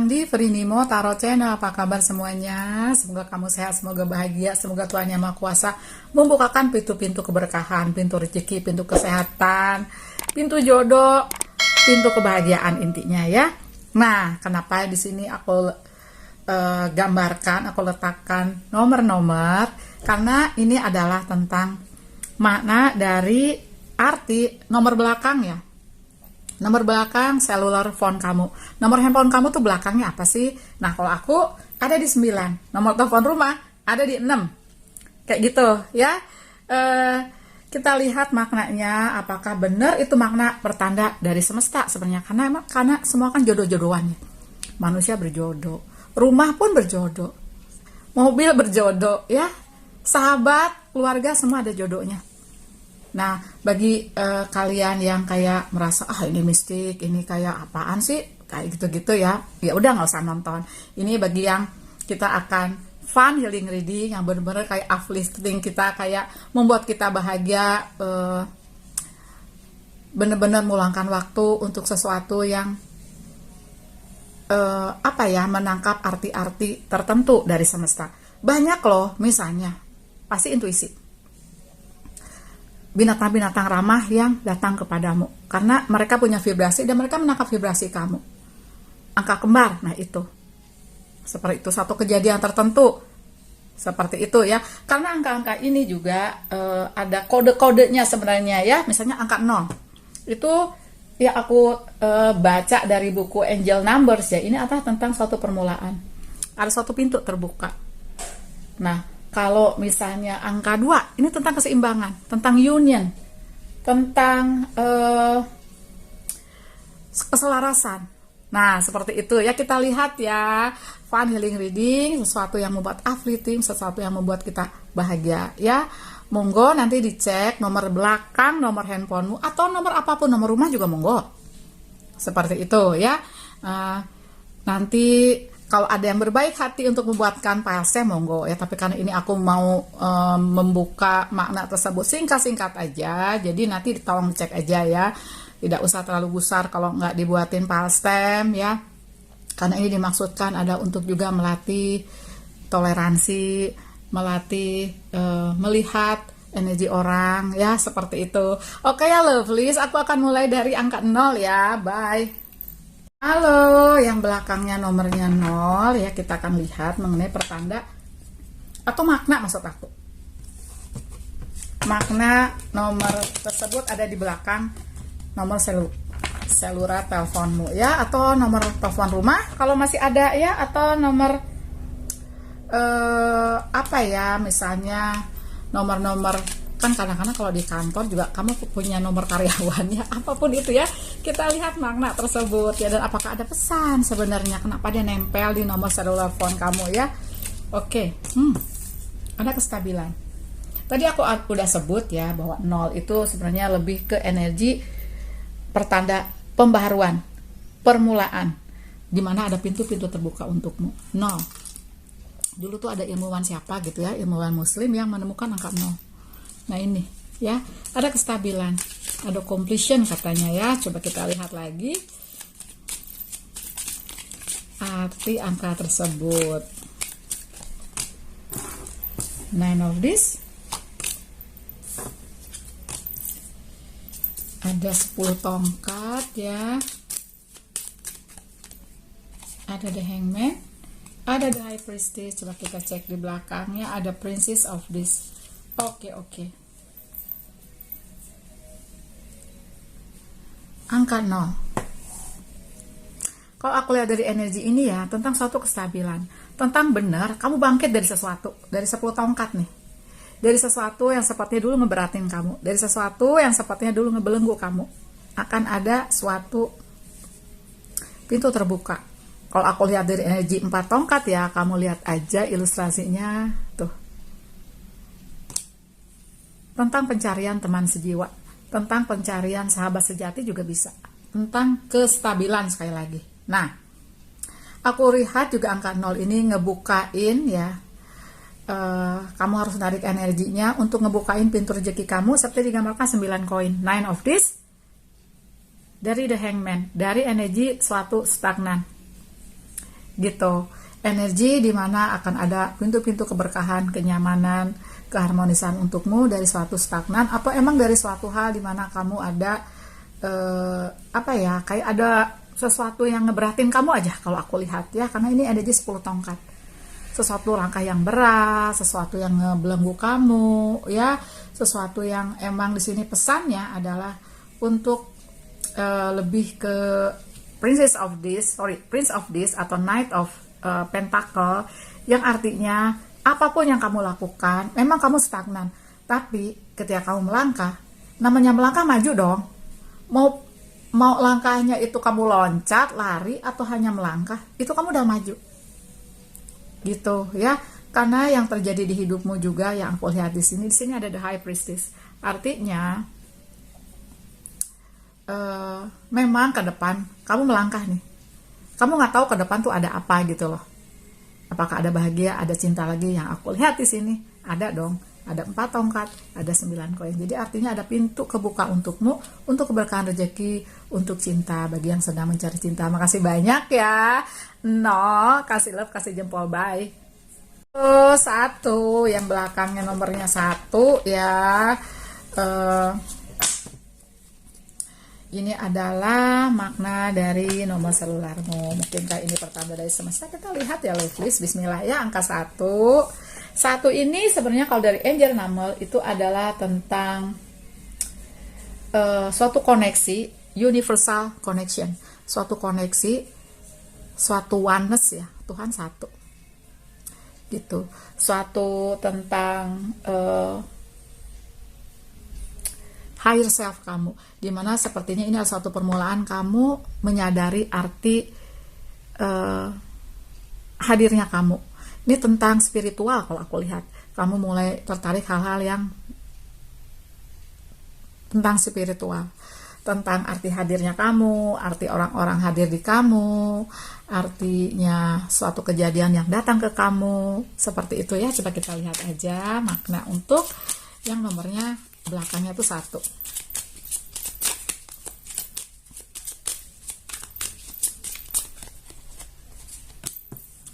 datang di Frinimo Tarot Channel. Apa kabar semuanya? Semoga kamu sehat, semoga bahagia, semoga Tuhan Yang Maha Kuasa membukakan pintu-pintu keberkahan, pintu rezeki, pintu kesehatan, pintu jodoh, pintu kebahagiaan intinya ya. Nah, kenapa di sini aku gambarkan, aku letakkan nomor-nomor, karena ini adalah tentang makna dari arti nomor belakang ya. Nomor belakang cellular phone kamu. Nomor handphone kamu tuh belakangnya apa sih? Nah, kalau aku ada di 9. Nomor telepon rumah ada di 6. Kayak gitu ya. Kita lihat maknanya, apakah benar itu makna pertanda dari semesta sebenarnya. Karena semua kan jodoh-jodohan ya. Manusia berjodoh, rumah pun berjodoh, mobil berjodoh ya. Sahabat, keluarga semua ada jodohnya. Nah, bagi kalian yang kayak merasa ini mistik, ini kayak apaan sih, kayak gitu-gitu ya udah nggak usah nonton. Ini bagi yang kita akan fun healing reading, yang benar-benar kayak uplifting kita, kayak membuat kita bahagia, benar-benar meluangkan waktu untuk sesuatu yang menangkap arti-arti tertentu dari semesta. Banyak loh, misalnya pasti intuisi. Binatang-binatang ramah yang datang kepadamu karena mereka punya vibrasi dan mereka menangkap vibrasi kamu. Angka kembar, nah itu seperti itu, satu kejadian tertentu seperti itu ya. Karena angka-angka ini juga ada kode-kodenya sebenarnya ya. Misalnya angka 0 itu ya aku baca dari buku Angel Numbers ya. Ini adalah tentang suatu permulaan, ada suatu pintu terbuka. Nah, kalau misalnya angka 2, ini tentang keseimbangan, tentang union, tentang keselarasan. Nah, seperti itu ya, kita lihat ya, fun healing reading, sesuatu yang membuat uplifting, sesuatu yang membuat kita bahagia ya. Monggo nanti dicek nomor belakang, nomor handphonemu, atau nomor apapun, nomor rumah juga monggo. Seperti itu ya. Nanti kalau ada yang berbaik hati untuk membuatkan filesnya monggo ya, tapi karena ini aku mau membuka makna tersebut singkat-singkat aja, jadi nanti tolong cek aja ya, tidak usah terlalu besar kalau nggak dibuatin filestem ya, karena ini dimaksudkan ada untuk juga melatih toleransi, melatih melihat energi orang ya, seperti itu. Oke ya lovelies, aku akan mulai dari angka 0 ya, bye. Halo, yang belakangnya nomornya 0 ya, kita akan lihat mengenai pertanda atau makna, maksud aku. Makna nomor tersebut ada di belakang nomor seluler teleponmu ya, atau nomor telepon rumah kalau masih ada ya, atau nomor misalnya nomor-nomor, kan kadang-kadang kalau di kantor juga kamu punya nomor karyawan ya, apapun itu ya, kita lihat makna tersebut ya, dan apakah ada pesan sebenarnya, kenapa dia nempel di nomor seluler phone kamu ya. Oke, ada kestabilan. Tadi aku udah sebut ya bahwa 0 itu sebenarnya lebih ke energi pertanda pembaharuan, permulaan, dimana ada pintu-pintu terbuka untukmu. 0 dulu tuh ada ilmuwan siapa gitu ya, ilmuwan muslim yang menemukan angka 0. Nah ini ya, ada kestabilan, ada completion katanya ya. Coba kita lihat lagi arti angka tersebut. 9 of this, ada 10 tongkat ya, ada the hangman, ada the high priestess. Coba kita cek di belakangnya, ada princess of this. Oke. Angka 0. Kalau aku lihat dari energi ini ya, tentang suatu kestabilan, tentang benar kamu bangkit dari sesuatu, dari 10 tongkat nih, dari sesuatu yang sepertinya dulu ngeberatin kamu, dari sesuatu yang sepertinya dulu ngebelenggu kamu, akan ada suatu pintu terbuka. Kalau aku lihat dari energi 4 tongkat ya, kamu lihat aja ilustrasinya tuh, tentang pencarian teman sejiwa, tentang pencarian sahabat sejati juga bisa, tentang kestabilan sekali lagi. Nah, aku lihat juga angka 0 ini ngebukain ya, kamu harus narik energinya untuk ngebukain pintu rezeki kamu, seperti digambarkan 9 koin, 9 of this, dari the hangman, dari energi suatu stagnan. gitu. Energi di mana akan ada pintu-pintu keberkahan, kenyamanan, keharmonisan untukmu dari suatu stagnan atau emang dari suatu hal di mana kamu ada kayak ada sesuatu yang ngeberatin kamu aja kalau aku lihat ya, karena ini energi 10 tongkat. Sesuatu langkah yang berat, sesuatu yang ngebelenggu kamu ya, sesuatu yang emang di sini pesannya adalah untuk lebih ke Prince of this atau Knight of Pentacle, yang artinya apapun yang kamu lakukan memang kamu stagnan, tapi ketika kamu melangkah, namanya melangkah maju dong. Mau langkahnya itu kamu loncat, lari, atau hanya melangkah, itu kamu udah maju gitu ya. Karena yang terjadi di hidupmu juga yang aku lihat di sini ada the High Priestess, artinya memang ke depan kamu melangkah nih, kamu nggak tahu ke depan tuh ada apa gitu loh. Apakah ada bahagia, ada cinta lagi? Yang aku lihat di sini ada dong, ada 4 tongkat, ada 9 koin. Jadi artinya ada pintu kebuka untukmu, untuk keberkahan rezeki, untuk cinta bagi yang sedang mencari cinta. Makasih banyak ya. Kasih love, kasih jempol, bye. 1 yang belakangnya nomornya 1 ya. Ini adalah makna dari nomor selularmu. Mungkinkah ini pertanda dari semesta? Kita lihat ya lovelies. Bismillah ya, angka 1. 1 ini sebenarnya kalau dari Angel Number itu adalah tentang suatu koneksi, universal connection. Suatu koneksi, suatu oneness ya, Tuhan satu. Gitu. Suatu tentang higher self kamu, dimana sepertinya ini adalah suatu permulaan kamu menyadari arti hadirnya kamu. Ini tentang spiritual kalau aku lihat. Kamu mulai tertarik hal-hal yang tentang spiritual, tentang arti hadirnya kamu, arti orang-orang hadir di kamu, artinya suatu kejadian yang datang ke kamu, seperti itu ya. Coba kita lihat aja makna untuk yang nomornya belakangnya tuh 1.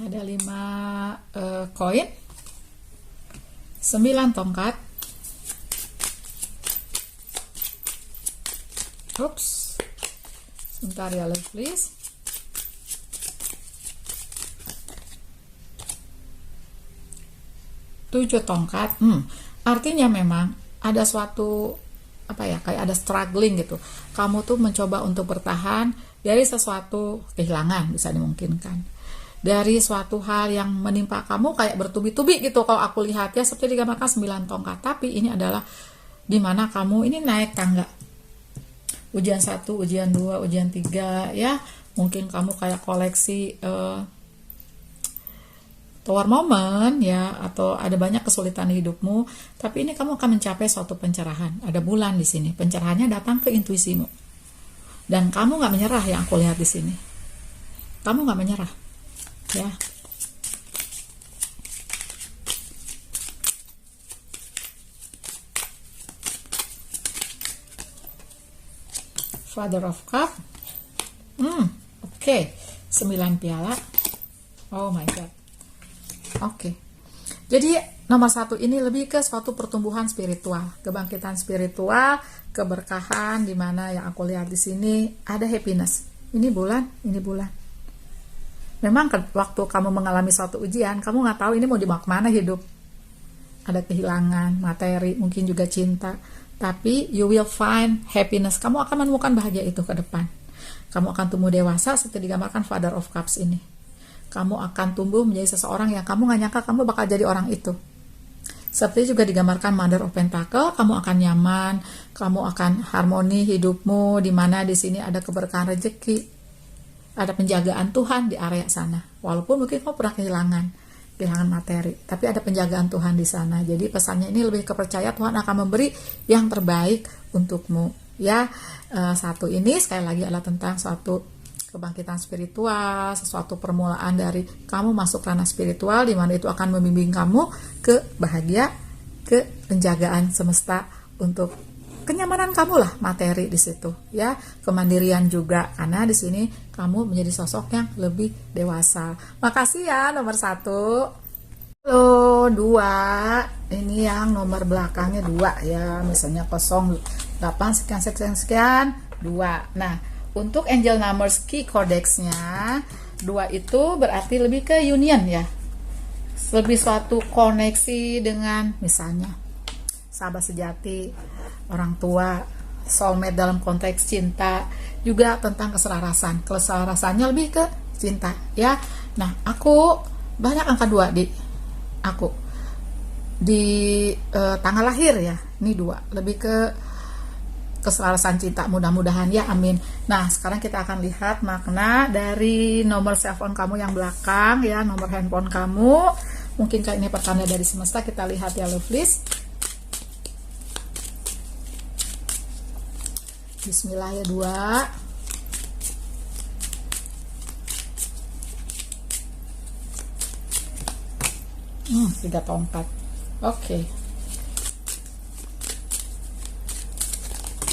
Ada 5 koin, 9 tongkat. Oops, sebentar ya please. 7 tongkat. Artinya memang ada suatu kayak ada struggling gitu. Kamu tuh mencoba untuk bertahan dari sesuatu kehilangan, bisa dimungkinkan. Dari suatu hal yang menimpa kamu kayak bertubi-tubi gitu kalau aku lihat ya, seperti digambarkan 9 tongkat. Tapi ini adalah dimana kamu ini naik tangga. Ujian 1, ujian 2, ujian 3 ya. Mungkin kamu kayak koleksi tower moment ya, atau ada banyak kesulitan di hidupmu, tapi ini kamu akan mencapai suatu pencerahan. Ada bulan di sini, pencerahannya datang ke intuisimu, dan kamu nggak menyerah. Yang aku lihat di sini, kamu nggak menyerah, ya. Father of Cup, oke. 9 piala, oh my god. Oke. Jadi nomor 1 ini lebih ke suatu pertumbuhan spiritual, kebangkitan spiritual, keberkahan, di mana yang aku lihat di sini ada happiness. Ini bulan. Memang waktu kamu mengalami suatu ujian, kamu nggak tahu ini mau dibawa kemana hidup. Ada kehilangan, materi, mungkin juga cinta. Tapi you will find happiness. Kamu akan menemukan bahagia itu ke depan. Kamu akan tumbuh dewasa seperti digambarkan Father of Cups ini. Kamu akan tumbuh menjadi seseorang yang kamu gak nyangka kamu bakal jadi orang itu. Seperti juga digambarkan Mother of Pentacle, kamu akan nyaman, kamu akan harmoni hidupmu, di mana di sini ada keberkahan rezeki, ada penjagaan Tuhan di area sana. Walaupun mungkin kamu pernah kehilangan materi, tapi ada penjagaan Tuhan di sana. Jadi pesannya ini lebih kepercayaan Tuhan akan memberi yang terbaik untukmu. Ya, 1 ini sekali lagi adalah tentang suatu kebangkitan spiritual, sesuatu permulaan dari kamu masuk ranah spiritual, di mana itu akan membimbing kamu ke bahagia, ke penjagaan semesta untuk kenyamanan kamu lah, materi di situ ya, kemandirian juga, karena di sini kamu menjadi sosok yang lebih dewasa. Makasih ya nomor 1. Halo 2, ini yang nomor belakangnya 2 ya, misalnya 08 sekian sekian sekian 2. Nah, untuk angel numbers key codex-nya 2 itu berarti lebih ke union ya, lebih suatu koneksi dengan misalnya sahabat sejati, orang tua, soulmate dalam konteks cinta, juga tentang keselarasan. Keselarasannya lebih ke cinta ya. Nah, aku banyak angka 2 di aku di tanggal lahir ya, ini 2 lebih ke keselarasan cinta, mudah-mudahan ya, amin. Nah, sekarang kita akan lihat makna dari nomor cellphone kamu yang belakang ya, nomor handphone kamu. Mungkin ini pertanda dari semesta, kita lihat ya lovelies. Bismillah ya 2. 3 tongkat. Oke.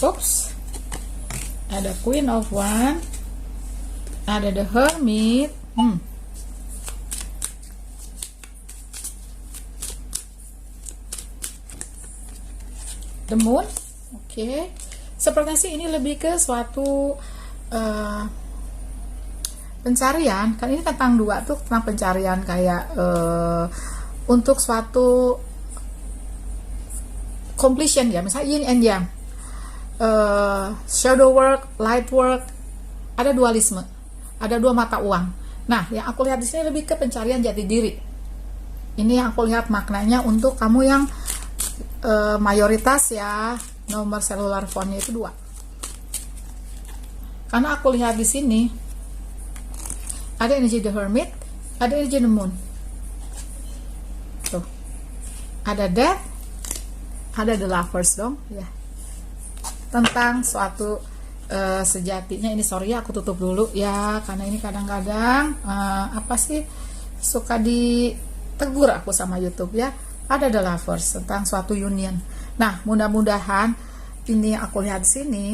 Oops. Ada Queen of Wands. Ada The Hermit. The Moon. Oke. Sepertinya sih ini lebih ke suatu pencarian. Kan ini tentang 2 tuh, tentang pencarian kayak untuk suatu completion ya, misalnya yin and yang, shadow work, light work, ada dualisme, ada 2 mata uang. Nah, yang aku lihat di sini lebih ke pencarian jati diri. Ini yang aku lihat maknanya untuk kamu yang mayoritas ya, nomor cellular phone-nya itu 2. Karena aku lihat di sini ada energi The Hermit, ada energi The Moon. Tuh. Ada Death, ada The Lovers dong ya. Tentang suatu sejatinya ini, sorry ya aku tutup dulu ya, karena ini kadang-kadang apa sih suka ditegur aku sama YouTube ya. Ada The Lovers tentang suatu union. Nah, mudah-mudahan ini yang aku lihat di sini,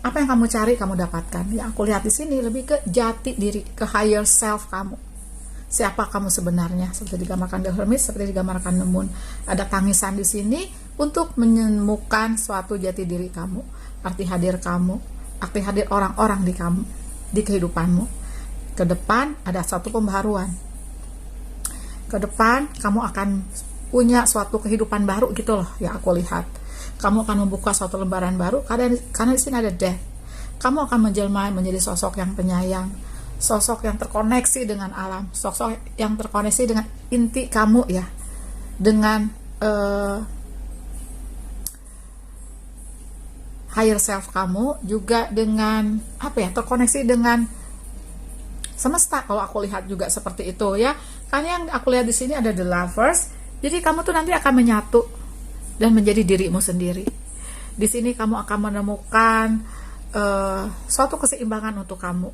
apa yang kamu cari kamu dapatkan. Yang aku lihat di sini lebih ke jati diri, ke higher self kamu. Siapa kamu sebenarnya? Seperti digambarkan The Hermit, seperti digambarkan The Moon. Ada tangisan di sini untuk menemukan suatu jati diri kamu, arti hadir kamu, arti hadir orang-orang di kamu, di kehidupanmu. Ke depan ada suatu pembaharuan. Ke depan kamu akan punya suatu kehidupan baru gitu loh ya, aku lihat. Kamu akan membuka suatu lembaran baru karena di sini ada Death. Kamu akan menjelma menjadi sosok yang penyayang, sosok yang terkoneksi dengan alam, sosok yang terkoneksi dengan inti kamu ya, dengan higher self kamu, juga dengan apa ya, terkoneksi dengan semesta. Kalau aku lihat juga seperti itu ya. Kan yang aku lihat di sini ada The Lovers. Jadi kamu tuh nanti akan menyatu dan menjadi dirimu sendiri. Di sini kamu akan menemukan suatu keseimbangan untuk kamu.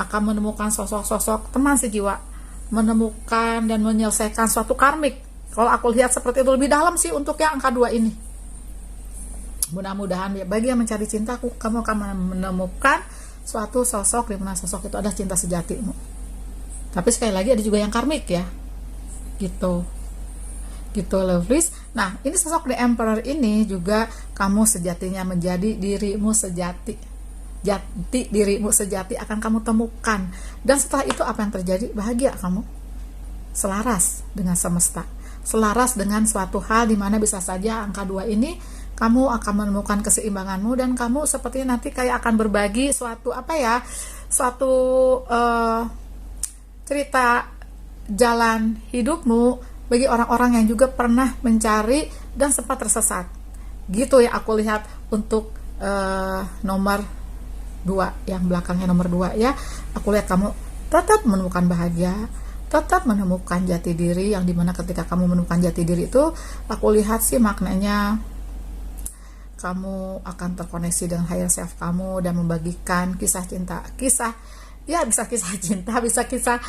Akan menemukan sosok-sosok teman sejiwa, menemukan dan menyelesaikan suatu karmik. Kalau aku lihat seperti itu, lebih dalam sih untuk yang angka 2 ini. Mudah-mudahan bagi yang mencari cinta, kamu akan menemukan suatu sosok, di mana sosok itu adalah cinta sejatimu. Tapi sekali lagi ada juga yang karmik ya, gitu lovelies. Nah, ini sosok The Emperor ini juga kamu sejatinya menjadi dirimu sejati. Jati dirimu sejati akan kamu temukan. Dan setelah itu apa yang terjadi? Bahagia kamu. Selaras dengan semesta. Selaras dengan suatu hal di mana bisa saja angka 2 ini kamu akan menemukan keseimbanganmu, dan kamu sepertinya nanti kayak akan berbagi suatu apa ya? Suatu cerita jalan hidupmu bagi orang-orang yang juga pernah mencari dan sempat tersesat. Gitu ya aku lihat untuk nomor 2, yang belakangnya nomor 2 ya. Aku lihat kamu tetap menemukan bahagia, tetap menemukan jati diri, yang dimana ketika kamu menemukan jati diri itu, aku lihat sih maknanya kamu akan terkoneksi dengan higher self kamu dan membagikan kisah cinta, bisa kisah cinta, bisa kisah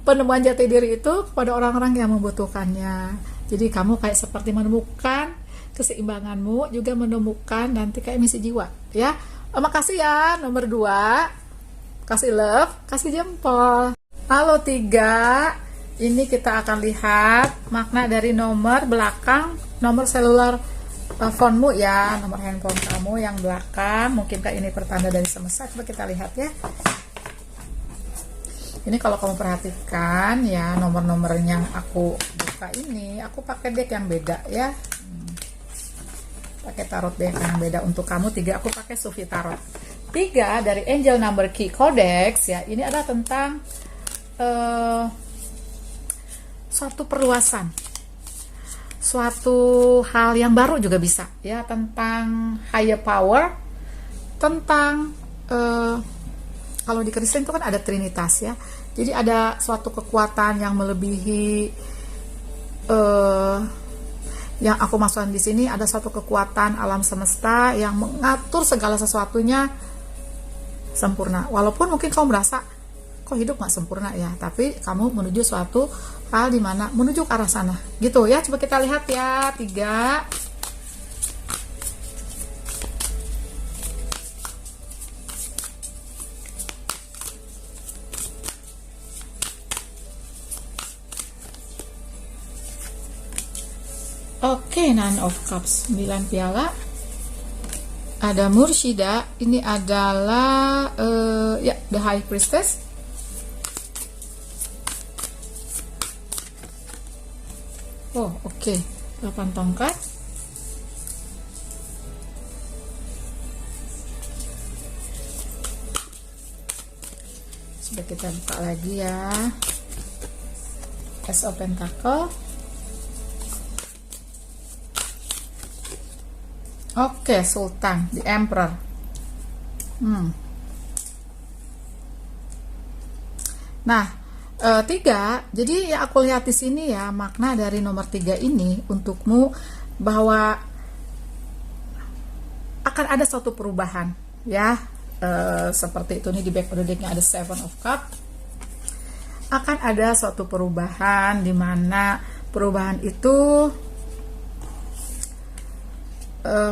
penemuan jati diri itu kepada orang-orang yang membutuhkannya. Jadi kamu kayak seperti menemukan keseimbanganmu, juga menemukan nanti kayak misi jiwa ya. Makasih ya nomor 2. kasih love, kasih jempol. Halo 3, ini kita akan lihat makna dari nomor belakang, nomor seluler phone-mu ya, nomor handphone kamu yang belakang. Mungkinkah ini pertanda dari semesta? Coba kita lihat ya. Ini kalau kamu perhatikan ya, nomor-nomor yang aku buka ini, aku pakai deck yang beda ya. Pakai tarot deck yang beda untuk kamu 3, aku pakai Sufi Tarot. 3 dari Angel Number Key Codex ya, ini adalah tentang suatu perluasan, suatu hal yang baru juga bisa ya, tentang higher power, tentang kalau di Kristen itu kan ada Trinitas ya, jadi ada suatu kekuatan yang melebihi yang aku masukkan di sini. Ada suatu kekuatan alam semesta yang mengatur segala sesuatunya sempurna. Walaupun mungkin kamu merasa kok hidup nggak sempurna ya, tapi kamu menuju suatu hal di mana menuju ke arah sana gitu ya. Coba kita lihat ya 3. Oke, Nine of Cups, 9 piala. Ada Mursyida, ini adalah ya, The High Priestess. Oh, oke. 8 tongkat. Sudah kita buka lagi ya. Ace of Pentacle. Oke, Sultan, the Emperor. Nah, 3. Jadi yang aku lihat di sini ya, makna dari nomor 3 ini untukmu bahwa akan ada suatu perubahan ya. Seperti itu nih, di back of the deck-nya ada Seven of Cups. Akan ada suatu perubahan di mana perubahan itu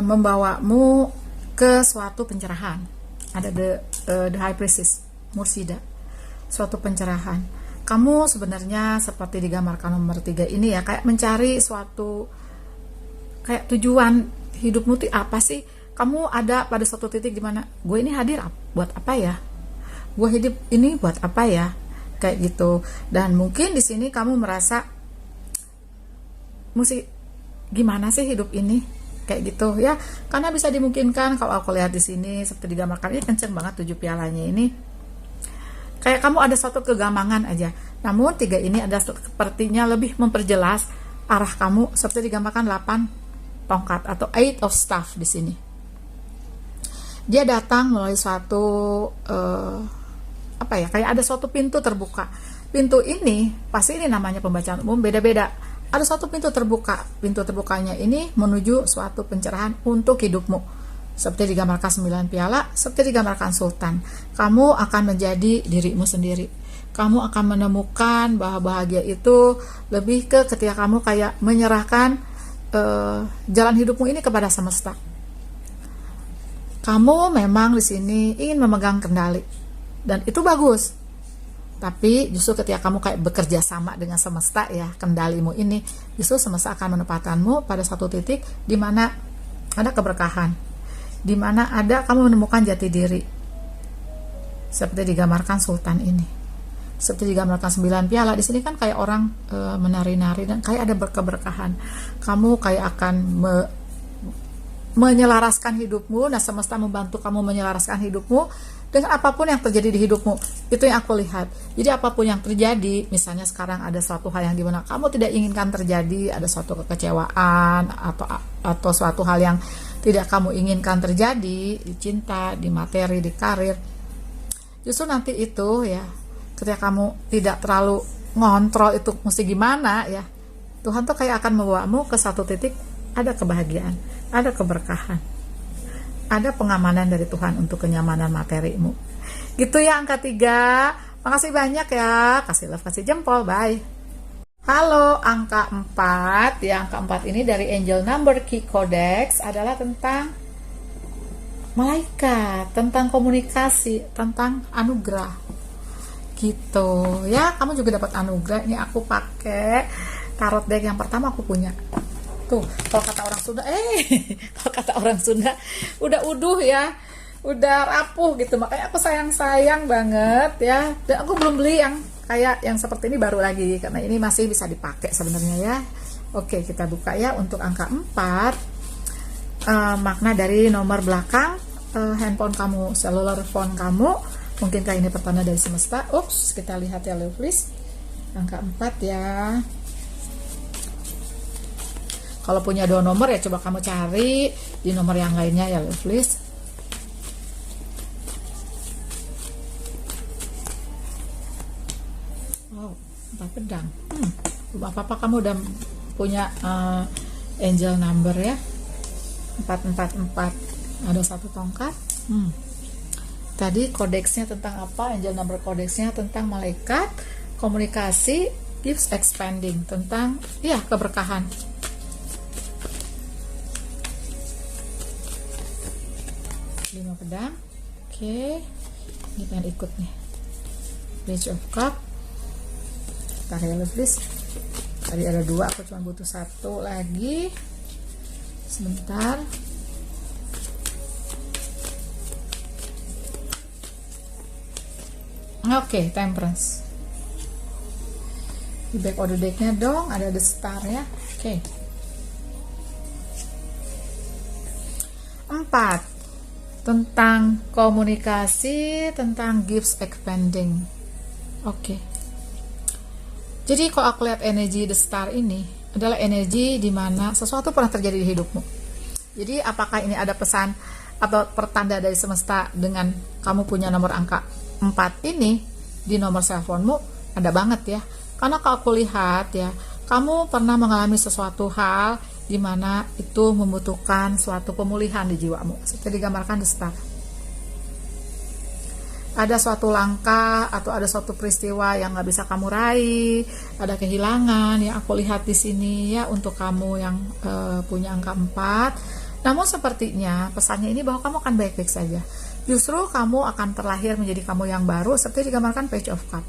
membawamu ke suatu pencerahan. Ada the High Priestess, Mursyida, suatu pencerahan. Kamu sebenarnya seperti digambarkan nomor 3 ini ya, kayak mencari suatu kayak tujuan hidupmu itu apa sih. Kamu ada pada suatu titik dimana gue ini hadir buat apa ya, gue hidup ini buat apa ya, kayak gitu. Dan mungkin di sini kamu merasa mesti gimana sih hidup ini, kayak gitu ya. Karena bisa dimungkinkan kalau aku lihat di sini seperti digambarkan, ini kenceng banget 7 pialanya ini. Kayak kamu ada suatu kegamangan aja. Namun 3 ini ada sepertinya lebih memperjelas arah kamu, seperti digambarkan 8 tongkat atau 8 of staff di sini. Dia datang melalui suatu apa ya, kayak ada suatu pintu terbuka. Pintu ini pasti ini namanya pembacaan umum, beda-beda. Ada suatu pintu terbuka. Pintu terbukanya ini menuju suatu pencerahan untuk hidupmu. Seperti digambarkan 9 piala, seperti digambarkan Sultan. Kamu akan menjadi dirimu sendiri. Kamu akan menemukan bahwa bahagia itu lebih ke ketika kamu kayak menyerahkan jalan hidupmu ini kepada semesta. Kamu memang di sini ingin memegang kendali, dan itu bagus. Tapi justru ketika kamu kayak bekerja sama dengan semesta ya, kendalimu ini, justru semesta akan menempatkanmu pada satu titik di mana ada keberkahan, di mana ada kamu menemukan jati diri. Seperti digambarkan Sultan ini, seperti digambarkan 9 piala di sini kan kayak orang menari-nari dan kayak ada keberkahan. Kamu kayak akan menyelaraskan hidupmu, nah semesta membantu kamu menyelaraskan hidupmu dengan apapun yang terjadi di hidupmu. Itu yang aku lihat. Jadi apapun yang terjadi, misalnya sekarang ada suatu hal yang dimana kamu tidak inginkan terjadi, ada suatu kekecewaan atau suatu hal yang tidak kamu inginkan terjadi di cinta, di materi, di karir, justru nanti itu ya, ketika kamu tidak terlalu ngontrol itu mesti gimana ya, Tuhan tuh kayak akan membawamu ke satu titik, ada kebahagiaan, ada keberkahan, ada pengamanan dari Tuhan untuk kenyamanan materimu. Gitu ya angka 3. Makasih banyak ya. Kasih love, kasih jempol. Bye. Halo angka 4. Ya, angka 4 ini dari Angel Number Key Codex adalah tentang malaikat, tentang komunikasi, tentang anugerah gitu ya. Kamu juga dapat anugerah. Ini aku pakai tarot deck yang pertama aku punya tuh. Kalau kata orang Sunda kalau kata orang Sunda udah uduh ya, udah rapuh gitu, makanya aku sayang banget ya. Dan aku belum beli yang kayak yang seperti ini baru lagi, karena ini masih bisa dipakai sebenarnya ya. Oke, kita buka ya. Untuk angka 4, makna dari nomor belakang handphone kamu, cellular phone kamu. Mungkinkah ini pertanda dari semesta? Ups, kita lihat ya lovelies. Angka 4 ya. Kalau punya 2 nomor ya coba kamu cari di nomor yang lainnya ya lovelies. Wow, 4 pedang. Apa-apa kamu udah punya angel number ya. 444. Ada 1 tongkat. Tadi kodeksnya tentang apa? Angel number kodeksnya tentang malaikat, komunikasi, gifts expanding, tentang ya keberkahan. Lima pedang. Oke. Ini pengen ikut nih. Page of Cup. Tarik ya lovelies. Tadi ada 2, aku cuma butuh 1 lagi. Sebentar. Oke, Temperance. Di back of the decknya dong ada the star ya. Oke. 4, tentang komunikasi, tentang gifts expanding. Oke. Jadi kalau aku lihat energi the star ini adalah energi di mana sesuatu pernah terjadi di hidupmu. Jadi apakah ini ada pesan atau pertanda dari semesta dengan kamu punya nomor angka 4 ini di nomor cellphone-mu? Ada banget ya. Karena kalau aku lihat ya, kamu pernah mengalami sesuatu hal di mana itu membutuhkan suatu pemulihan di jiwamu. Seperti digambarkan di star. Ada suatu langkah atau ada suatu peristiwa yang nggak bisa kamu raih, ada kehilangan yang aku lihat di sini ya untuk kamu yang punya angka 4. Namun sepertinya pesannya ini bahwa kamu akan baik-baik saja. Justru kamu akan terlahir menjadi kamu yang baru seperti digambarkan Page of Cup.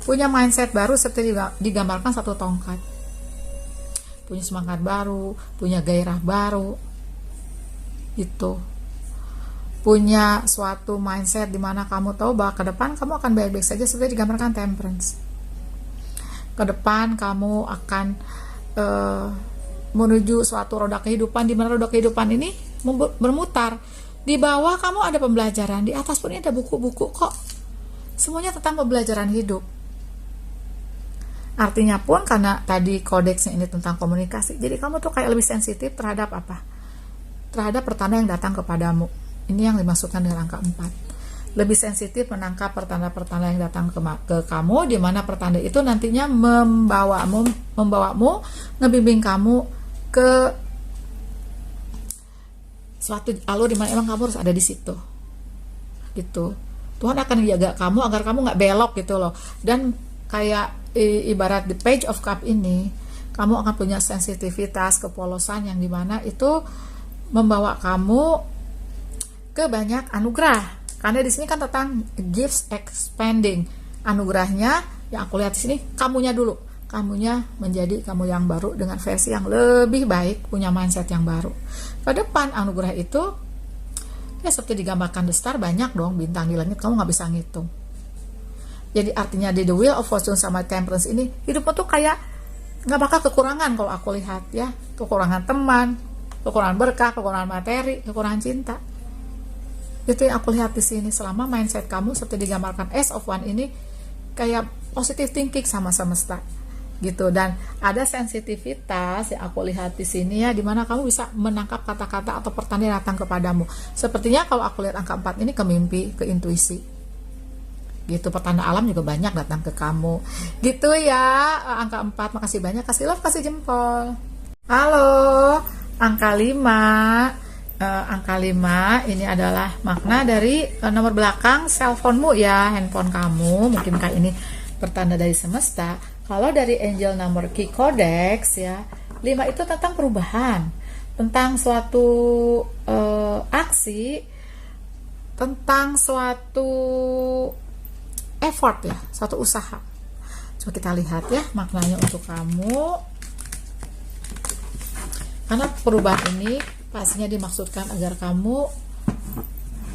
Punya mindset baru seperti digambarkan 1 tongkat. Punya semangat baru, punya gairah baru. Itu. Punya suatu mindset di mana kamu tahu bahwa ke depan kamu akan baik-baik saja seperti digambarkan Temperance. Ke depan kamu akan menuju suatu roda kehidupan di mana roda kehidupan ini bermutar. Di bawah kamu ada pembelajaran, di atas pun ini ada buku-buku kok. Semuanya tentang pembelajaran hidup. Artinya pun karena tadi kodeksnya ini tentang komunikasi, jadi kamu tuh kayak lebih sensitif terhadap apa? Terhadap pertanda yang datang kepadamu. Ini yang dimaksudkan dengan angka 4. Lebih sensitif menangkap pertanda-pertanda yang datang ke kamu, di mana pertanda itu nantinya membawamu, ngebimbing kamu ke suatu alur di mana emang kamu harus ada di situ. Gitu. Tuhan akan menjaga kamu agar kamu nggak belok gitu loh. Dan kayak ibarat the Page of Cup ini, kamu akan punya sensitivitas, kepolosan yang dimana itu membawa kamu ke banyak anugerah. Karena di sini kan tentang gifts expanding. Anugerahnya yang aku lihat di sini kamunya dulu. Kamunya menjadi kamu yang baru dengan versi yang lebih baik, punya mindset yang baru. Ke depan anugerah itu ya seperti digambarkan the star, banyak dong bintang di langit, kamu nggak bisa ngitung. Jadi artinya di the Wheel of Fortune sama Temperance ini hidupmu tuh kayak nggak bakal kekurangan kalau aku lihat ya. Kekurangan teman, kekurangan berkah, kekurangan materi, kekurangan cinta. Itu yang aku lihat di sini. Selama mindset kamu seperti digambarkan Ace of One ini kayak positive thinking sama semesta gitu. Dan ada sensitivitas yang aku lihat di sini ya, dimana kamu bisa menangkap kata-kata atau pertanda yang datang kepadamu. Sepertinya kalau aku lihat angka 4 ini ke mimpi, ke intuisi gitu. Pertanda alam juga banyak datang ke kamu gitu ya. Angka 4, makasih banyak, kasih love, kasih jempol. Halo, angka 5. Angka 5 ini adalah makna dari nomor belakang cellphone-mu ya, handphone kamu. Mungkinkah ini pertanda dari semesta? Kalau dari angel number key codex ya, 5 itu tentang perubahan. tentang suatu aksi, tentang suatu effort ya, suatu usaha. Coba kita lihat ya maknanya untuk kamu. Karena perubahan ini pastinya dimaksudkan agar kamu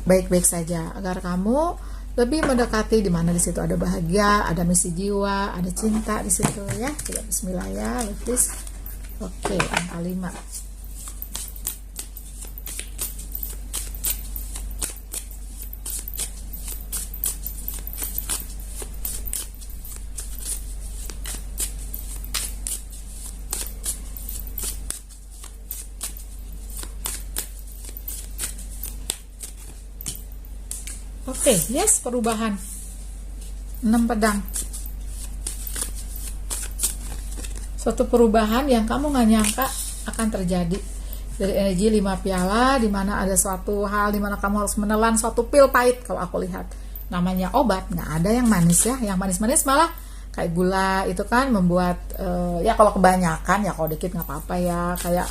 baik-baik saja, agar kamu lebih mendekati di mana di situ ada bahagia, ada misi jiwa, ada cinta di situ ya. Coba bismillah ya, please. Oke, angka 5. Oke, yes, perubahan. 6 pedang. Suatu perubahan yang kamu nggak nyangka akan terjadi. Dari energi 5 piala, di mana ada suatu hal di mana kamu harus menelan suatu pil pahit. Kalau aku lihat, namanya obat, nggak ada yang manis ya. Yang manis-manis malah kayak gula itu kan membuat ya kalau kebanyakan ya, kalau dikit nggak apa-apa ya, kayak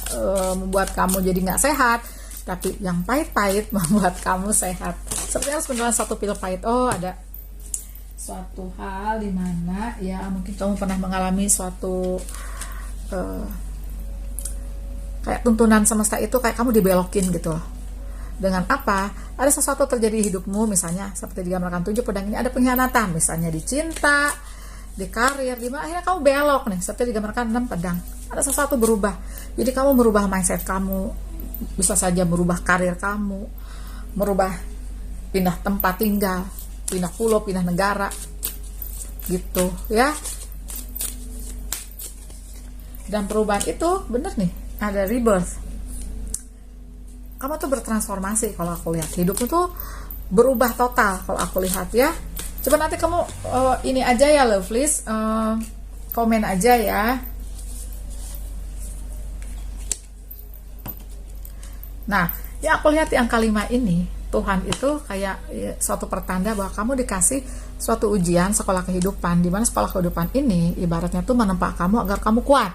membuat kamu jadi nggak sehat. Tapi yang pahit-pahit membuat kamu sehat. Seperti harus menelan satu pil pahit. Oh, ada suatu hal di mana ya mungkin kamu pernah mengalami suatu kayak tuntunan semesta itu kayak kamu dibelokin gitu loh. Dengan apa? Ada sesuatu terjadi di hidupmu, misalnya seperti digambarkan 7 pedang ini, ada pengkhianatan, misalnya di cinta, di karir, di mana akhirnya kamu belok nih, seperti digambarkan 6 pedang. Ada sesuatu berubah. Jadi kamu merubah mindset kamu, bisa saja merubah karir kamu, merubah pindah tempat tinggal, pindah pulau, pindah negara gitu ya. Dan perubahan itu bener nih, ada rebirth. Kamu tuh bertransformasi kalau aku lihat. Hidupmu tuh berubah total kalau aku lihat ya. Coba nanti kamu ini aja ya lovelies, komen aja ya. Nah, yang aku lihat di angka 5 ini, Tuhan itu kayak suatu pertanda bahwa kamu dikasih suatu ujian sekolah kehidupan, di mana sekolah kehidupan ini ibaratnya tuh menempa kamu agar kamu kuat.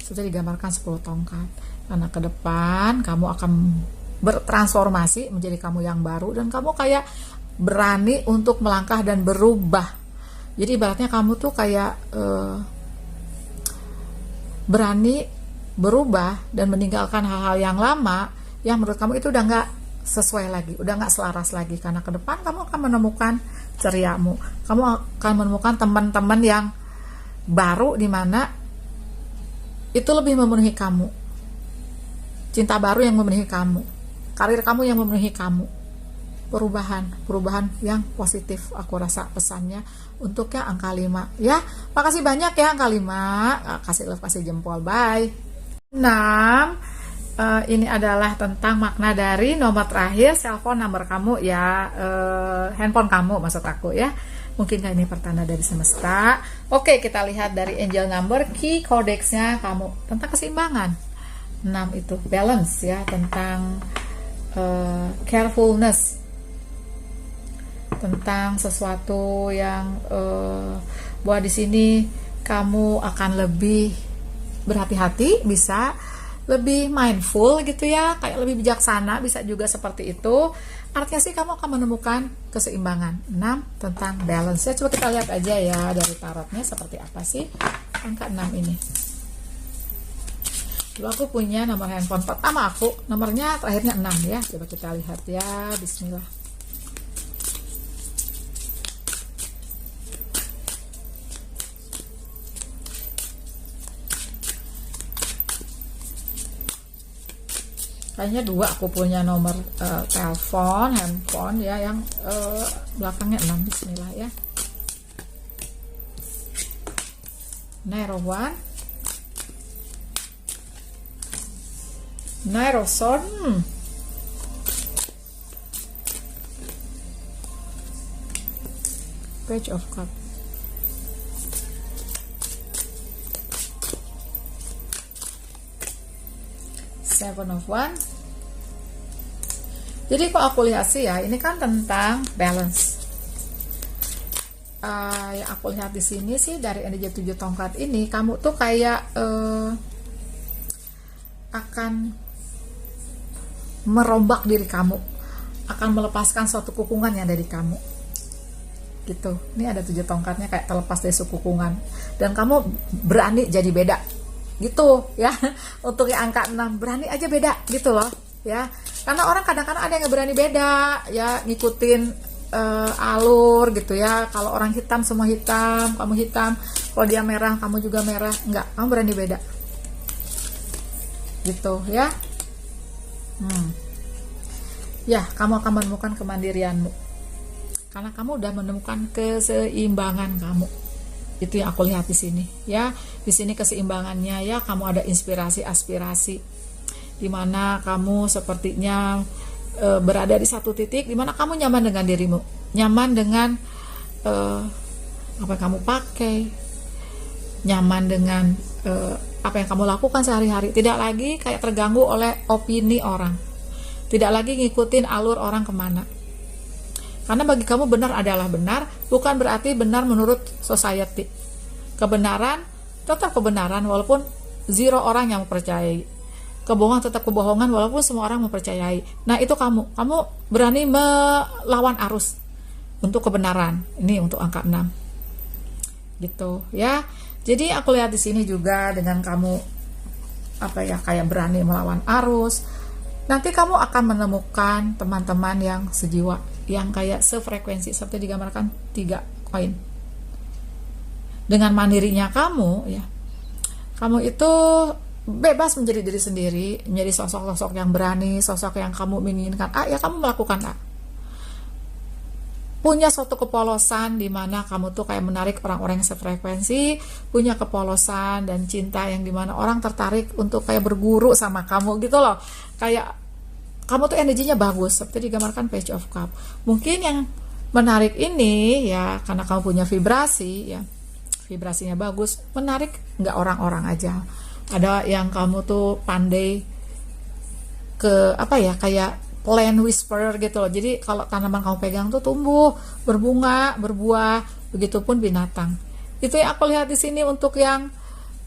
Sudah digambarkan 10 tongkat. Karena ke depan kamu akan bertransformasi menjadi kamu yang baru, dan kamu kayak berani untuk melangkah dan berubah. Jadi ibaratnya kamu tuh kayak berani berubah dan meninggalkan hal-hal yang lama yang menurut kamu itu udah nggak sesuai lagi, udah nggak selaras lagi. Karena ke depan kamu akan menemukan ceriamu, kamu akan menemukan teman-teman yang baru di mana itu lebih memenuhi kamu, cinta baru yang memenuhi kamu, karir kamu yang memenuhi kamu, perubahan yang positif. Aku rasa pesannya untuk yang angka 5 ya. Makasih banyak ya angka 5, kasih love, kasih jempol, bye. 6. Ini adalah tentang makna dari nomor terakhir cellphone number kamu ya, handphone kamu maksud aku ya. Mungkinkah ini pertanda dari semesta? Oke, kita lihat dari angel number, key kodexnya kamu tentang keseimbangan. 6 itu balance ya, tentang carefulness, tentang sesuatu yang bahwa di sini kamu akan lebih berhati-hati, bisa lebih mindful gitu ya, kayak lebih bijaksana, bisa juga seperti itu. Artinya sih kamu akan menemukan keseimbangan. 6 tentang balance ya. Coba kita lihat aja ya dari tarotnya seperti apa sih angka 6 ini. Dulu aku punya nomor handphone pertama aku, nomornya terakhirnya 6 ya. Coba kita lihat ya, bismillah. Kayaknya 2 aku punya nomor telepon, handphone ya, yang belakangnya 6, bismillah ya. Nairo 1, Nairo Sword, Page of Cups, Seven of Wands. Jadi kok aku lihat sih ya, ini kan tentang balance. Yang aku lihat di sini sih dari energi 7 tongkat ini, kamu tuh kayak akan merombak diri kamu, akan melepaskan suatu kukungan yang ada di kamu. Gitu. Ini ada 7 tongkatnya kayak terlepas dari kukungan. Dan kamu berani jadi beda. Gitu ya. Untuk yang angka 6, berani aja beda gitu loh ya. Karena orang kadang-kadang ada yang nggak berani beda ya, ngikutin alur gitu ya. Kalau orang hitam semua hitam, kamu hitam. Kalau dia merah, kamu juga merah. Enggak, kamu berani beda. Gitu ya. Ya, kamu akan menemukan kemandirianmu. Karena kamu udah menemukan keseimbangan kamu. Itu yang aku lihat di sini ya. Di sini keseimbangannya ya, kamu ada inspirasi, aspirasi. Di mana kamu sepertinya berada di satu titik di mana kamu nyaman dengan dirimu, nyaman dengan apa yang kamu pakai, nyaman dengan apa yang kamu lakukan sehari-hari, tidak lagi kayak terganggu oleh opini orang, tidak lagi ngikutin alur orang kemana. Karena bagi kamu benar adalah benar, bukan berarti benar menurut society. Kebenaran tetap kebenaran walaupun zero orang yang mempercayai. Kebohongan tetap kebohongan walaupun semua orang mempercayai. Nah, itu kamu berani melawan arus untuk kebenaran. Ini untuk angka 6. Gitu ya. Jadi aku lihat di sini juga dengan kamu kayak berani melawan arus. Nanti kamu akan menemukan teman-teman yang sejiwa, yang kayak sefrekuensi seperti digambarkan 3 koin. Dengan mandirinya kamu ya. Kamu itu bebas menjadi diri sendiri, menjadi sosok-sosok yang berani, sosok yang kamu inginkan ya kamu melakukan punya suatu kepolosan di mana kamu tuh kayak menarik orang-orang yang sefrekuensi, punya kepolosan dan cinta yang dimana orang tertarik untuk kayak berguru sama kamu gitu loh. Kayak kamu tuh energinya bagus seperti digambarkan Page of Cup. Mungkin yang menarik ini ya karena kamu punya vibrasi ya, vibrasinya bagus, menarik nggak orang-orang aja. Ada yang kamu tuh pandai ke kayak plant whisperer gitu loh. Jadi kalau tanaman kamu pegang tuh tumbuh, berbunga, berbuah, begitupun binatang. Itu yang aku lihat di sini untuk yang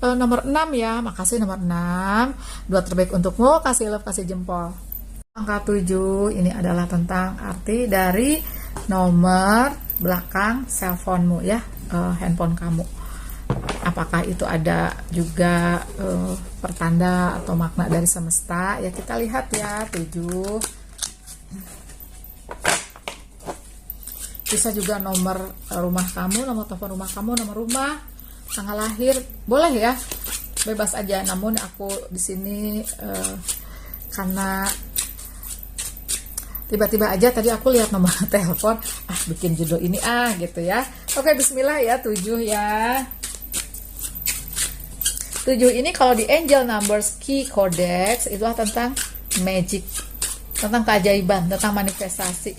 nomor 6 ya. Makasih nomor 6. 2 terbaik untukmu, kasih love, kasih jempol. Angka 7 ini adalah tentang arti dari nomor belakang cellphone-mu ya, handphone kamu. Apakah itu ada juga pertanda atau makna dari semesta? Ya kita lihat ya, 7. Bisa juga nomor rumah kamu, nomor telepon rumah kamu, nomor rumah, tanggal lahir, boleh ya, bebas aja. Namun aku di sini karena tiba-tiba aja tadi aku lihat nomor telepon, bikin judul ini gitu ya. Oke, bismillah ya, 7 ya. 7 ini kalau di Angel Numbers Key Codex itulah tentang magic, tentang keajaiban, tentang manifestasi,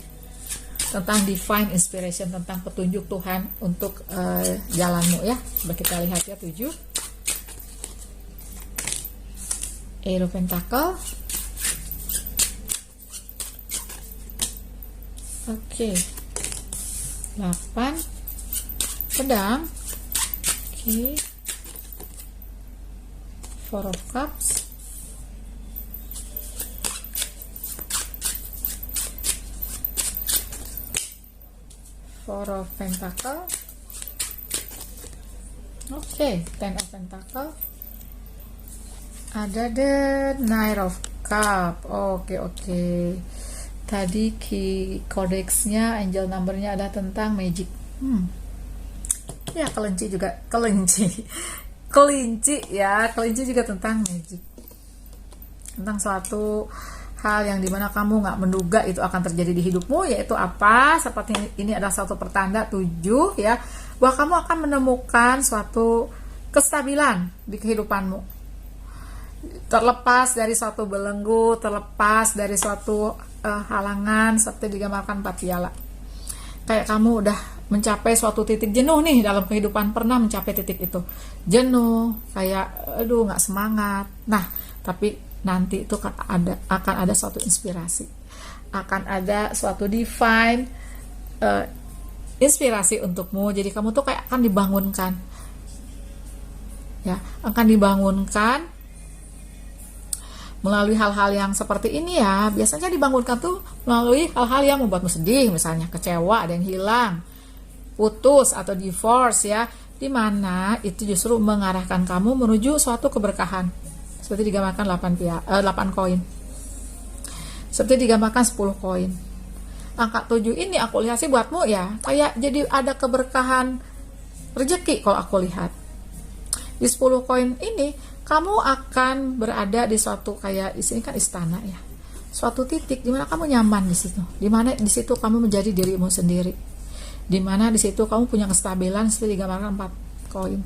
tentang divine inspiration, tentang petunjuk Tuhan untuk jalanmu ya. Coba kita lihat ya, 7. Eight of Pentacle. Oke. 8 pedang. Oke. 4 of Cups. Four of Pentacle. Oke, Ten of Pentacle. Ada the Knight of Cup. Oke. Tadi key kodexnya, angel numbernya ada tentang magic. Ya, kelinci juga, kelinci ya, kelinci juga tentang magic, tentang suatu hal yang dimana kamu nggak menduga itu akan terjadi di hidupmu, yaitu apa? Seperti ini adalah suatu pertanda 7 ya, bahwa kamu akan menemukan suatu kestabilan di kehidupanmu, terlepas dari suatu belenggu, terlepas dari suatu halangan, seperti digambarkan 4 piala. Kayak kamu udah mencapai suatu titik jenuh nih dalam kehidupan, pernah mencapai titik itu jenuh, kayak nggak semangat. Nah, tapi nanti itu akan ada suatu inspirasi, akan ada suatu divine inspirasi untukmu. Jadi kamu tuh kayak akan dibangunkan ya, akan dibangunkan melalui hal-hal yang seperti ini ya, biasanya dibangunkan tuh melalui hal-hal yang membuatmu sedih, misalnya kecewa, ada yang hilang, putus atau divorce ya, dimana itu justru mengarahkan kamu menuju suatu keberkahan. Seperti digambarkan 8 koin. Seperti digambarkan 10 koin. Angka 7 ini aku lihat sih buatmu ya, kayak jadi ada keberkahan rezeki kalau aku lihat. Di 10 koin ini kamu akan berada di suatu kayak di sini kan istana ya. Suatu titik di mana kamu nyaman di situ. Di mana di situ kamu menjadi dirimu sendiri. Di mana di situ kamu punya kestabilan seperti digambarkan 4 koin.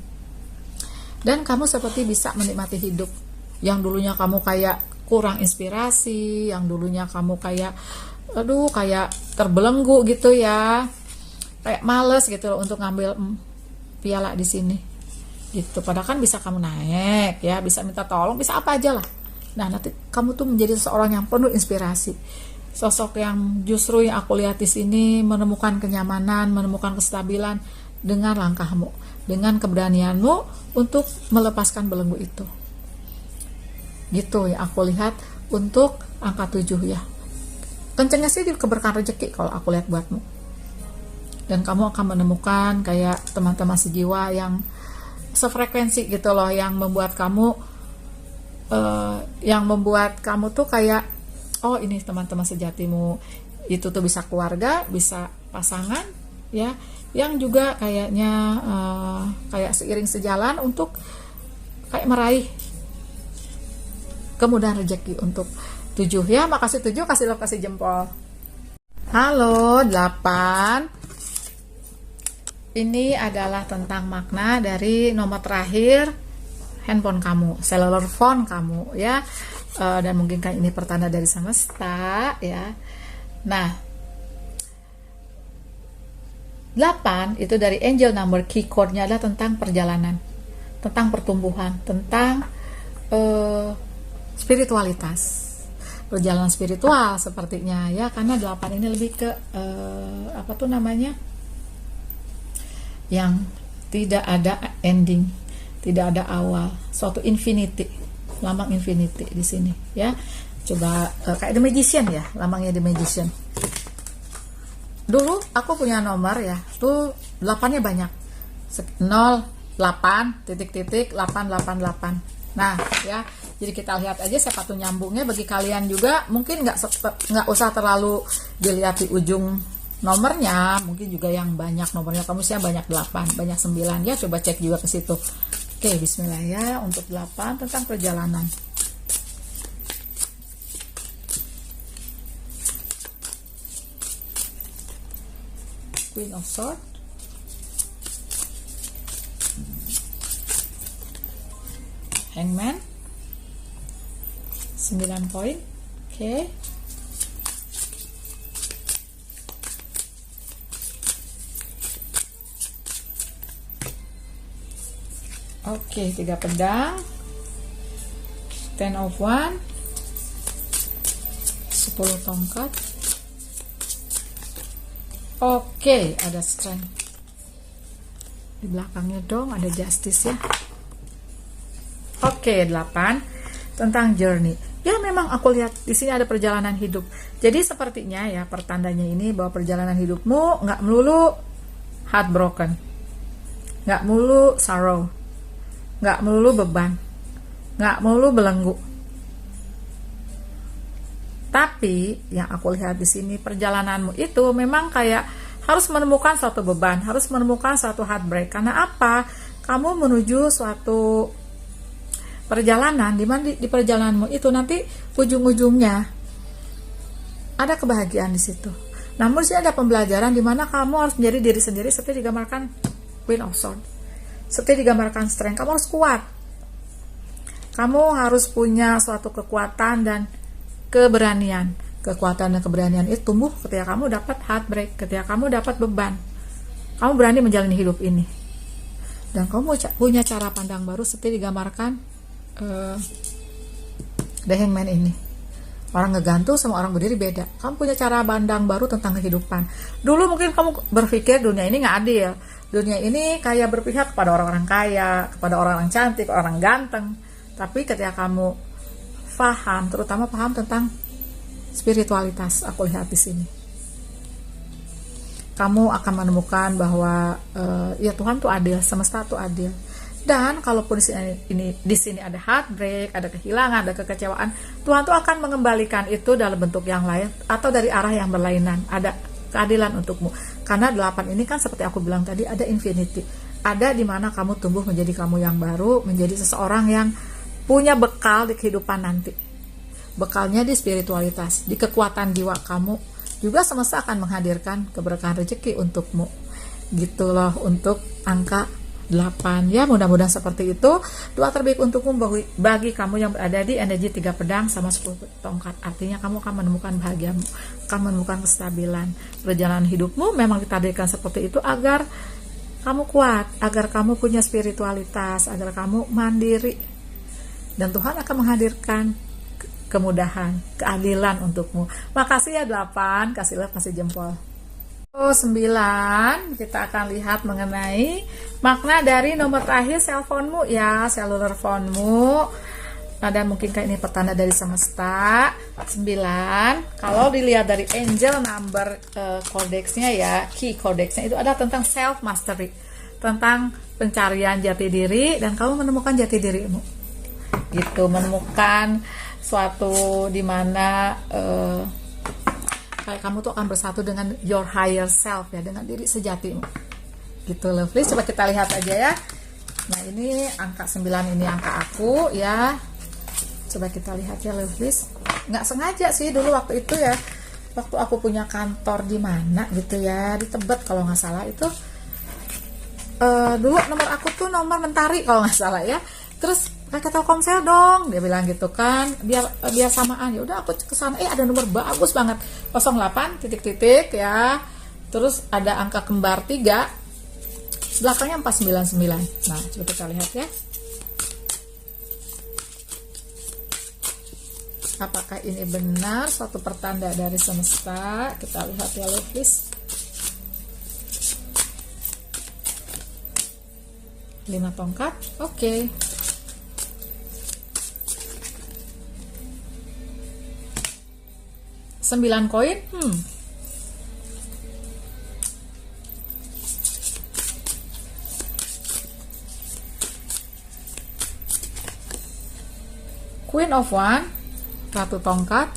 Dan kamu seperti bisa menikmati hidup. Yang dulunya kamu kayak kurang inspirasi, yang dulunya kamu kayak kayak terbelenggu gitu ya. Kayak males gitu loh untuk ngambil piala di sini. Gitu, padahal kan bisa kamu naik ya, bisa minta tolong, bisa apa aja lah. Nah, nanti kamu tuh menjadi seseorang yang penuh inspirasi, sosok yang justru yang aku lihat di sini menemukan kenyamanan, menemukan kestabilan dengan langkahmu, dengan keberanianmu untuk melepaskan belenggu itu. Gitu ya aku lihat untuk angka 7 ya. Kencengnya sih di keberkahan rezeki kalau aku lihat buatmu. Dan kamu akan menemukan kayak teman-teman sejiwa yang sefrekuensi gitu loh, yang membuat kamu tuh kayak oh ini teman-teman sejatimu, itu tuh bisa keluarga, bisa pasangan ya, yang juga kayaknya kayak seiring sejalan untuk kayak meraih kemudahan rezeki untuk 7 ya. Makasih 7, kasih love, kasih jempol. Halo 8. Ini adalah tentang makna dari nomor terakhir handphone kamu, cellular phone kamu ya, dan mungkin kan ini pertanda dari semesta ya. Nah, 8 itu dari angel number, key code-nya adalah tentang perjalanan, tentang pertumbuhan, tentang spiritualitas, perjalanan spiritual sepertinya ya, karena 8 ini lebih ke apa tuh namanya, yang tidak ada ending, tidak ada awal, suatu infinity, lambang infinity di sini ya. Coba kayak The Magician ya, lambangnya The Magician. Dulu aku punya nomor ya, tuh 8-nya banyak, 0, 8, titik-titik, 888. Nah ya, jadi kita lihat aja siapa tuh nyambungnya. Bagi kalian juga mungkin nggak usah terlalu dilihat di ujung nomornya, mungkin juga yang banyak nomornya kamu sih banyak 8, banyak 9 ya, coba cek juga ke situ. Oke, bismillah ya untuk 8 tentang perjalanan. Queen of Swords, Hangman, 9 poin. Oke. Oke, 3 pedang, 10 of Wands, 10 tongkat. Oke, ada strength. Di belakangnya dong ada justice ya. Oke, 8 tentang journey. Ya memang aku lihat di sini ada perjalanan hidup. Jadi sepertinya ya pertandanya ini bahwa perjalanan hidupmu nggak melulu heartbroken, nggak melulu sorrow, nggak melulu beban, nggak melulu belenggu. Tapi yang aku lihat di sini perjalananmu itu memang kayak harus menemukan suatu beban, harus menemukan suatu heartbreak. Karena apa? Kamu menuju suatu perjalanan di mana di perjalananmu itu nanti ujung-ujungnya ada kebahagiaan di situ. Namun sih ada pembelajaran di mana kamu harus menjadi diri sendiri seperti digambarkan Queen of Swords. Seperti digambarkan strength, kamu harus kuat. Kamu harus punya suatu kekuatan dan keberanian. Kekuatan dan keberanian itu tumbuh ketika kamu dapat heartbreak, ketika kamu dapat beban. Kamu berani menjalani hidup ini. Dan kamu punya cara pandang baru seperti digambarkan The Hangman ini. Orang ngegantung sama orang berdiri beda. Kamu punya cara pandang baru tentang kehidupan. Dulu mungkin kamu berpikir dunia ini nggak adil. Dunia ini kayak berpihak kepada orang-orang kaya, kepada orang-orang cantik, orang ganteng. Tapi ketika kamu paham, terutama paham tentang spiritualitas. Aku lihat di sini kamu akan menemukan bahwa ya Tuhan tuh adil, semesta tuh adil. Dan kalaupun di sini ada heartbreak, ada kehilangan, ada kekecewaan, Tuhan tuh akan mengembalikan itu dalam bentuk yang lain atau dari arah yang berlainan. Ada keadilan untukmu. Karena 8 ini kan seperti aku bilang tadi, ada infinity. Ada di mana kamu tumbuh menjadi kamu yang baru, menjadi seseorang yang punya bekal di kehidupan nanti. Bekalnya di spiritualitas, di kekuatan jiwa kamu. Juga semesta akan menghadirkan keberkahan rezeki untukmu. Gitu loh untuk angka 8. Ya, mudah-mudahan seperti itu. Doa terbaik untukmu bagi kamu yang berada di energi 3 pedang sama 10 tongkat. Artinya kamu akan menemukan bahagiamu, akan menemukan kestabilan. Perjalanan hidupmu memang ditakdirkan seperti itu agar kamu kuat, agar kamu punya spiritualitas, agar kamu mandiri. Dan Tuhan akan menghadirkan kemudahan, keadilan untukmu. Makasih ya 8, kasih jempol. 9, kita akan lihat mengenai makna dari nomor terakhir cellphone-mu ya, cellular phone-mu. Nah, dan mungkinkah ini pertanda dari semesta. 9, kalau dilihat dari angel number codex-nya ya, key codex-nya itu ada tentang self mastery, tentang pencarian jati diri, dan kamu menemukan jati dirimu. Gitu, menemukan suatu dimana kayak kamu tuh akan bersatu dengan your higher self ya, dengan diri sejatimu. Gitu lovely, coba kita lihat aja ya. Nah, ini angka 9, ini angka aku ya. Coba kita lihat ya lovely. Nggak sengaja sih dulu waktu itu ya, waktu aku punya kantor di mana gitu ya, di Tebet kalau nggak salah itu. Dulu nomor aku tuh nomor Mentari kalau nggak salah ya. Terus mereka Telkomsel dong, dia bilang gitu kan, biar samaan. Ya udah aku kesana, ada nomor bagus banget, 08 titik-titik ya. Terus ada angka kembar 3, belakangnya 499. Nah, coba kita lihat ya. Apakah ini benar suatu pertanda dari semesta? Kita lihat ya, please. 5 tongkat, oke. 9 koin, Queen of One, 1 tongkat,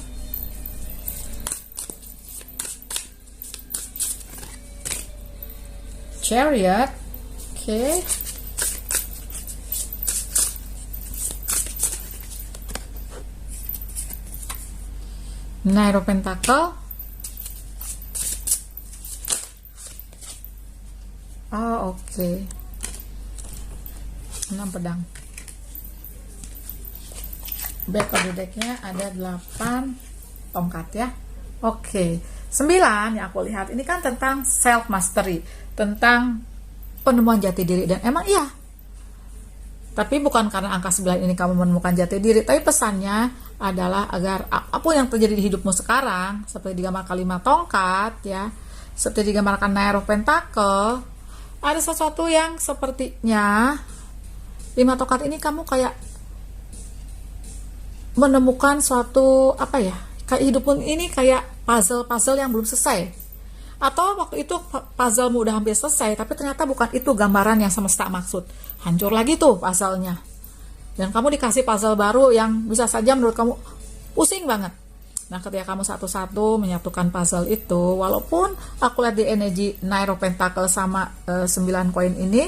Chariot, oke. Knight of Pentacle. Oh, oke. 6 pedang. Back of the deck-nya ada 8 tongkat ya. Oke. 9 yang aku lihat ini kan tentang self mastery, tentang penemuan jati diri, dan emang iya. Tapi bukan karena angka 9 ini kamu menemukan jati diri, tapi pesannya adalah agar apapun yang terjadi di hidupmu sekarang, seperti digambarkan 5 tongkat ya, seperti digambarkan Knight of Pentacle, ada sesuatu yang sepertinya 5 tongkat ini kamu kayak menemukan suatu apa ya, kayak hidupmu ini kayak puzzle yang belum selesai, atau waktu itu puzzlemu udah hampir selesai tapi ternyata bukan itu gambaran yang semesta maksud, hancur lagi tuh puzzlenya. Dan kamu dikasih puzzle baru yang bisa saja menurut kamu pusing banget. Nah, ketika kamu satu-satu menyatukan puzzle itu, walaupun aku lihat di energi Knight of Pentacle sama 9 koin ini,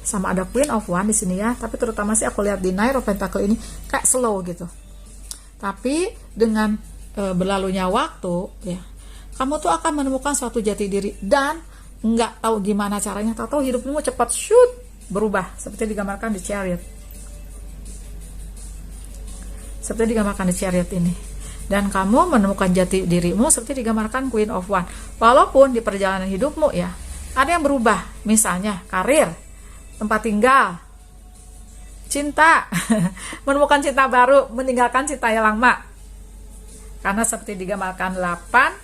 sama ada Queen of One di sini ya, tapi terutama sih aku lihat di Knight of Pentacle ini kayak slow gitu. Tapi dengan berlalunya waktu ya, kamu tuh akan menemukan suatu jati diri, dan nggak tahu gimana caranya, tahu hidupmu cepat shoot berubah seperti digambarkan di Chariot. Seperti digambarkan di Chariot ini. Dan kamu menemukan jati dirimu seperti digambarkan Queen of One. Walaupun di perjalanan hidupmu ya, ada yang berubah. Misalnya karir, tempat tinggal, cinta, menemukan cinta baru, meninggalkan cinta yang lama. Karena seperti digambarkan 8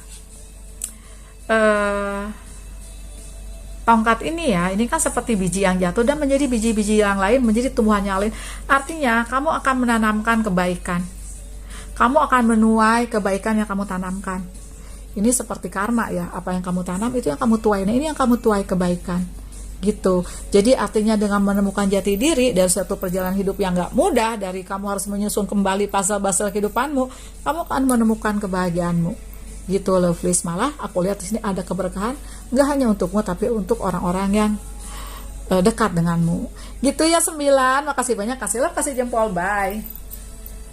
tongkat ini ya, ini kan seperti biji yang jatuh dan menjadi biji-biji yang lain, menjadi tumbuhan yang lain. Artinya kamu akan menanamkan kebaikan. kamu akan menuai kebaikan yang kamu tanamkan. Ini seperti karma ya, apa yang kamu tanam itu yang kamu tuai. Nah, ini yang kamu tuai kebaikan gitu. Jadi artinya dengan menemukan jati diri dari satu perjalanan hidup yang gak mudah, dari kamu harus menyusun kembali pasal-pasal kehidupanmu, kamu akan menemukan kebahagiaanmu gitu lovelies. Malah aku lihat di sini ada keberkahan gak hanya untukmu tapi untuk orang-orang yang dekat denganmu gitu ya. 9, makasih banyak, kasih love, kasih jempol, bye.